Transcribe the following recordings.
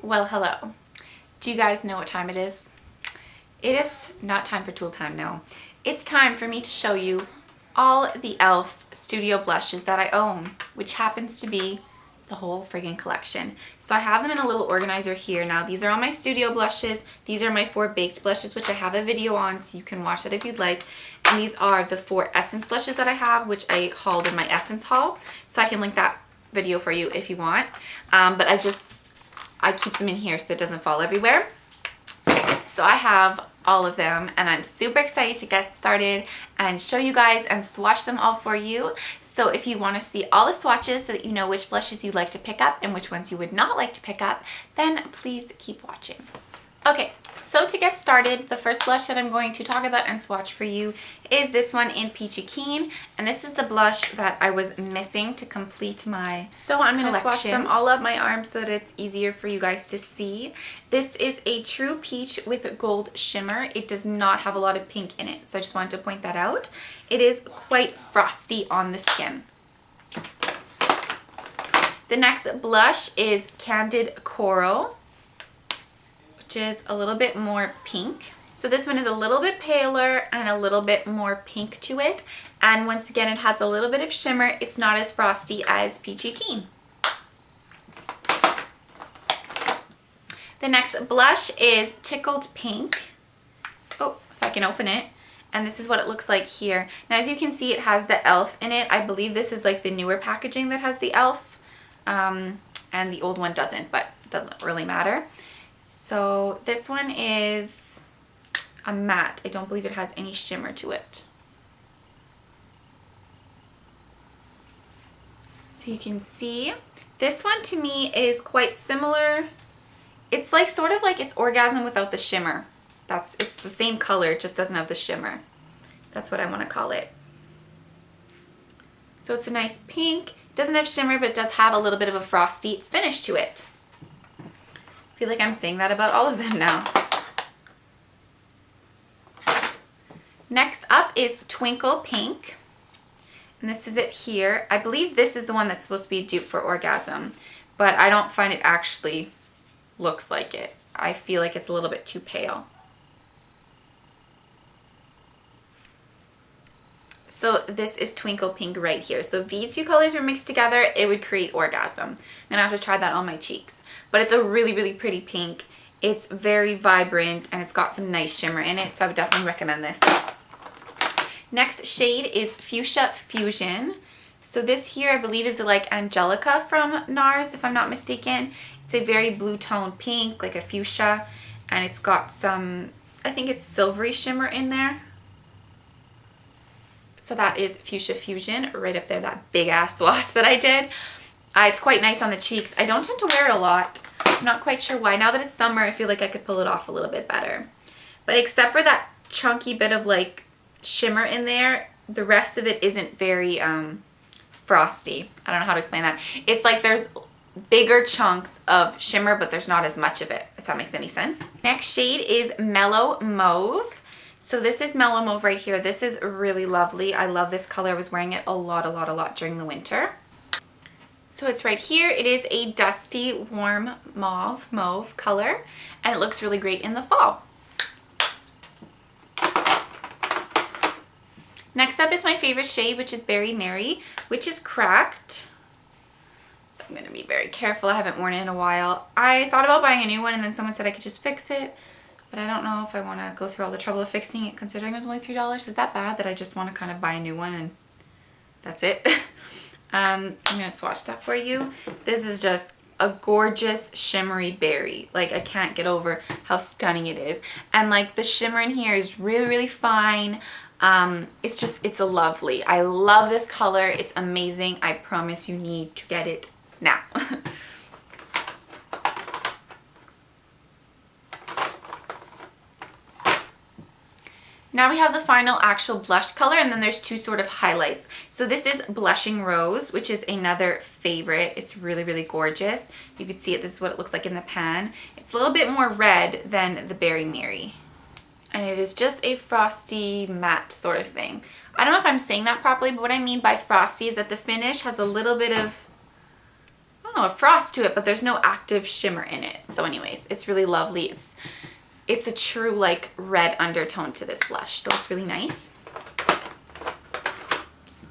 Well, hello. Do you guys know what time it is? It is not time for tool time, no. It's time for me to show you all the e.l.f. studio blushes that I own, which happens to be the whole friggin' collection. So I have them in a little organizer here. Now, these are all my studio blushes. These are my 4 baked blushes, which I have a video on, so you can watch that if you'd like. And these are the 4 essence blushes that I have, which I hauled in my essence haul. So I can link that video for you if you want. But I keep them in here so it doesn't fall everywhere. So I have all of them and I'm super excited to get started and show you guys and swatch them all for you. So if you want to see all the swatches so that you know which blushes you'd like to pick up and which ones you would not like to pick up, then please keep watching. Okay, so to get started, the first blush that I'm going to talk about and swatch for you is this one in Peachy Keen, and this is the blush that I was missing to complete my So I'm going to swatch them all up my arm so that it's easier for you guys to see. This is a true peach with gold shimmer. It does not have a lot of pink in it, so I just wanted to point that out. It is quite frosty on the skin. The next blush is Candid Coral, which is a little bit more pink. So this one is a little bit paler and a little bit more pink to it. And once again, it has a little bit of shimmer. It's not as frosty as Peachy Keen. The next blush is Tickled Pink. Oh, if I can open it. And this is what it looks like here. Now, as you can see, it has the e.l.f. in it. I believe this is like the newer packaging that has the e.l.f. And the old one doesn't, but it doesn't really matter. So this one is a matte. I don't believe it has any shimmer to it. So you can see this one to me is quite similar. It's like sort of like it's Orgasm without the shimmer. It's the same color, it just doesn't have the shimmer. That's what I want to call it. So it's a nice pink. It doesn't have shimmer, but it does have a little bit of a frosty finish to it. I feel like I'm saying that about all of them now. Next up is Twinkle Pink. And this is it here. I believe this is the one that's supposed to be a dupe for Orgasm, but I don't find it actually looks like it. I feel like it's a little bit too pale. So this is Twinkle Pink right here. So if these two colors were mixed together, it would create Orgasm. I'm gonna have to try that on my cheeks. But it's a really, really pretty pink. It's very vibrant and it's got some nice shimmer in it, so I would definitely recommend this. Next shade is Fuchsia Fusion. So this here I believe is like Angelica from NARS, if I'm not mistaken. It's a very blue tone pink, like a fuchsia, and it's got some, I think it's silvery shimmer in there. So that is Fuchsia Fusion right up there, that big ass swatch that I did. It's quite nice on the cheeks. I don't tend to wear it a lot. I'm not quite sure why. Now that it's summer, I feel like I could pull it off a little bit better. But except for that chunky bit of like shimmer in there, the rest of it isn't very frosty. I don't know how to explain that. It's like there's bigger chunks of shimmer, but there's not as much of it, if that makes any sense. Next shade is Mellow Mauve. So this is Mellow Mauve right here. This is really lovely. I love this color. I was wearing it a lot during the winter. So it's right here. It is a dusty, warm mauve color, and it looks really great in the fall. Next up is my favorite shade, which is Berry Mary, which is cracked. So I'm going to be very careful. I haven't worn it in a while. I thought about buying a new one, and then someone said I could just fix it, but I don't know if I want to go through all the trouble of fixing it, considering it was only $3. Is that bad that I just want to kind of buy a new one and that's it? So I'm going to swatch that for you. This is just a gorgeous shimmery berry. Like, I can't get over how stunning it is. And like the shimmer in here is really, really fine. It's a lovely. I love this color. It's amazing. I promise you need to get it now. Now we have the final actual blush color, and then there's 2 sort of highlights. So this is Blushing Rose, which is another favorite. It's really, really gorgeous. You can see it. This is what it looks like in the pan. It's a little bit more red than the Berry Mary. And it is just a frosty matte sort of thing. I don't know if I'm saying that properly, but what I mean by frosty is that the finish has a little bit of, I don't know, a frost to it, but there's no active shimmer in it. So anyways, it's really lovely. It's a true like red undertone to this blush, so it's really nice.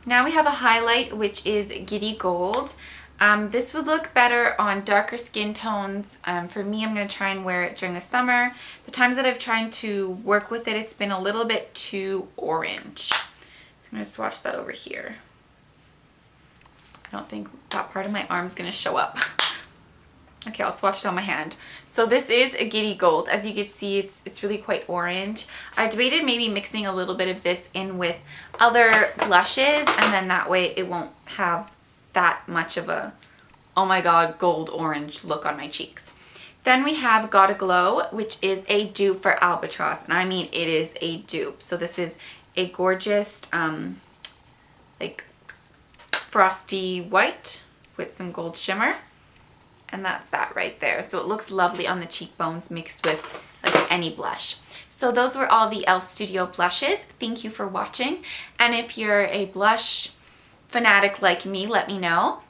Now we have a highlight, which is Giddy Gold. This would look better on darker skin tones. For me, I'm going to try and wear it during the summer. The times that I've tried to work with it, it's been a little bit too orange. So I'm going to swatch that over here. I don't think that part of my arm is going to show up. Okay, I'll swatch it on my hand. So this is a Giddy Gold. As you can see, it's really quite orange. I debated maybe mixing a little bit of this in with other blushes, and then that way it won't have that much of a, oh my god, gold orange look on my cheeks. Then we have Gotta Glow, which is a dupe for Albatross, and I mean it is a dupe. So this is a gorgeous like frosty white with some gold shimmer. And that's that right there. So it looks lovely on the cheekbones mixed with like any blush. So those were all the e.l.f. Studio blushes. Thank you for watching. And if you're a blush fanatic like me, let me know.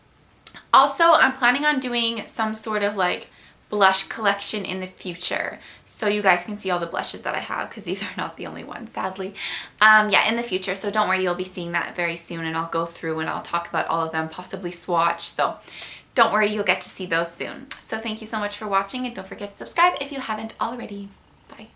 Also, I'm planning on doing some sort of like blush collection in the future, so you guys can see all the blushes that I have, because these are not the only ones, sadly. Yeah, in the future, so don't worry, you'll be seeing that very soon, and I'll go through and I'll talk about all of them, possibly swatch, so don't worry, you'll get to see those soon. So thank you so much for watching, and don't forget to subscribe if you haven't already. Bye.